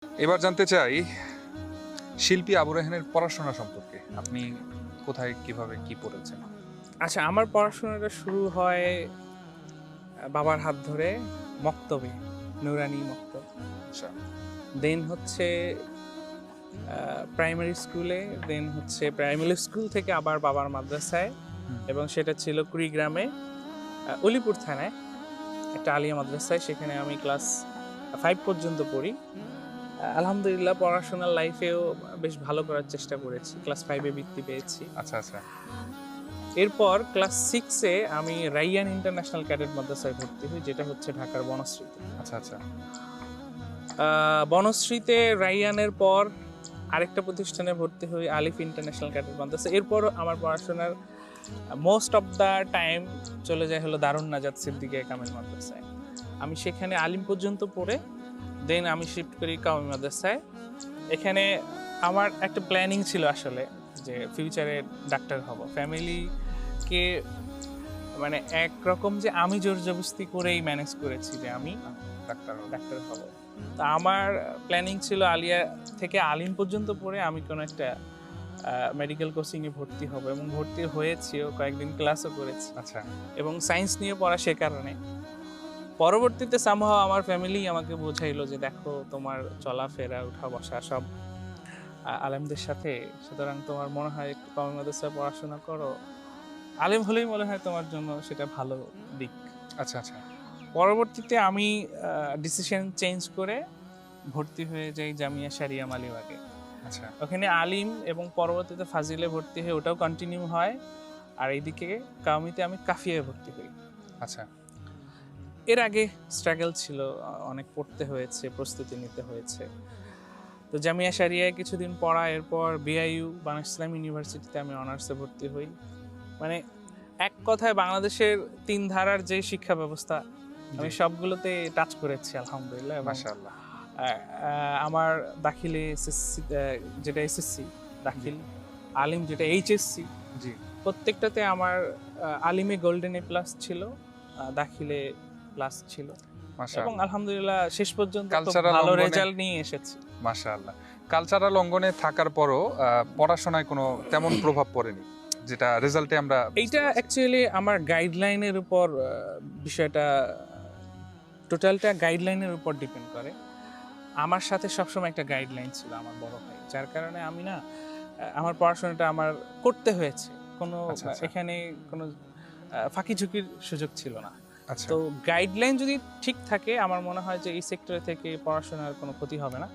এবার জানতে চাই শিল্পী আবু রায়হানের পড়াশোনা সম্পর্কে। আপনি কোথায় কিভাবে কি পড়েছেন? আচ্ছা, আমার পড়াশোনাটা শুরু হয় বাবার হাত ধরে মক্তবে, নুরানি মক্তব। আচ্ছা। দেন হচ্ছে প্রাইমারি স্কুলে, দেন হচ্ছে প্রাইমারি স্কুল থেকে আবার বাবার মাদ্রাসায়, হুম। এবং সেটা ছিল কুড়িগ্রামে উলিপুর থানায় একটা আলিয়া মাদ্রাসায়। সেখানে আমি ক্লাস 5 পর্যন্ত পড়ি। আলহামদুলিল্লাহ পড়াশোনার লাইফেও বেশ ভালো করার চেষ্টা করেছি, ক্লাস 5-এ বৃত্তি পেয়েছি। আচ্ছা, আচ্ছা। এরপর ক্লাস 6-এ আমি রাইয়ান ইন্টারন্যাশনাল ক্যাডেট মাদ্রাসায় ভর্তি হই, যেটা হচ্ছে ঢাকার বনশ্রীতে। আচ্ছা, আচ্ছা। বনশ্রীতে রাইয়ানের পর আরেকটা প্রতিষ্ঠানে ভর্তি হই, আলিফ ইন্টারন্যাশনাল ক্যাডেট মাদ্রাসা। এরপর আমার পড়াশোনার মোস্ট অফ দ্য টাইম চলে যায় হলো দারুন নাজাত সিদ্দিকিয়া কামিল মাদ্রাসায়। আমি সেখানে আলিম পর্যন্ত পড়ে দেন আমি শিফট করি কামিল মাদ্রাসায়। এখানে আমার একটা প্ল্যানিং ছিল আসলে, যে ফিউচারে ডাক্তার হব। ফ্যামিলিকে মানে একরকম যে আমি জোর জবরদস্তি করেই ম্যানেজ করেছি যে আমি ডাক্তার হব। তা আমার প্ল্যানিং ছিল আলিয়া থেকে আলিম পর্যন্ত পড়ে আমি কোনো একটা মেডিকেল কোচিংয়ে ভর্তি হব, এবং ভর্তি হয়েছিও, কয়েকদিন ক্লাসও করেছি, আচ্ছা। এবং সায়েন্স নিয়ে পড়া সে কারণে। পরবর্তীতে সামহাও আমার ফ্যামিলি আমাকে বোঝাইলো যে দেখো তোমার চলাফেরা উঠা বসা সব আলেমদের সাথে, সুতরাং তোমার মনে হয় একটু কম মাদ্রাসায় পড়াশোনা করো, আলেম হলেই মনে হয় তোমার জন্য সেটা ভালো দিক। আচ্ছা, আচ্ছা। পরবর্তীতে আমি ডিসিশন চেঞ্জ করে ভর্তি হয়ে যাই জামিয়া শারিয়া মালিবাগে। আচ্ছা। ওখানে আলিম এবং পরবর্তীতে ফাজিলে ভর্তি হয়ে ওটাও কন্টিনিউ হয়, আর এইদিকে কাউমিতে আমি কাফিয়ায় ভর্তি হই। আচ্ছা। এর আগে স্ট্রাগল ছিল, অনেক পড়তে হয়েছে, প্রস্তুতি নিতে হয়েছে। তো জামিয়া শারিয়ায় কিছুদিন পড়া, এরপর বিআইইউ বাংলাদেশ ইসলামী ইউনিভার্সিটিতে আমি অনার্সে ভর্তি হই। মানে এক কথায় বাংলাদেশের 3 ধারার যে শিক্ষা ব্যবস্থা আমি সবগুলোতে টাচ করেছি আলহামদুলিল্লাহ। মাশাআল্লাহ। আমার দাখিলে এসএসসি, যেটা এসএসসি দাখিল, আলিম যেটা এইচএসসি, জি। প্রত্যেকটাতে আমার আলিমে গোল্ডেন এ প্লাস ছিল, দাখিলে প্লাস ছিল, এবং মাশাআল্লাহ। আলহামদুলিল্লাহ শেষ পর্যন্ত তো কালচারাল ভালো অঙ্গনে রেজাল্ট নিয়ে এসেছি। মাশাআল্লাহ। কালচারাল অঙ্গনে থাকার পরও পড়াশোনায় কোনো তেমন প্রভাব পড়েনি, যেটা রেজাল্টে আমরা বুঝতে এইটা পারছি। অ্যাকচুয়ালি আমার গাইডলাইনের উপর, বিষয়টা টোটালটা গাইডলাইনের উপর ডিপেন্ড করে। আমার সাথে সবসময় একটা গাইডলাইন ছিল আমার বড় ভাই, যার কারণে আমি না আমার পড়াশোনাটা আমার করতে হয়েছে, কোনো আচ্ছা, আচ্ছা। এখানে কোনো ফাঁকি ঝুঁকির সুযোগ ছিল না। আচ্ছা। তো গাইডলাইন যদি ঠিক থাকে আমার মনে হয় যে এই সেক্টরে থেকে পড়াশোনার কোনো ক্ষতি হবে না।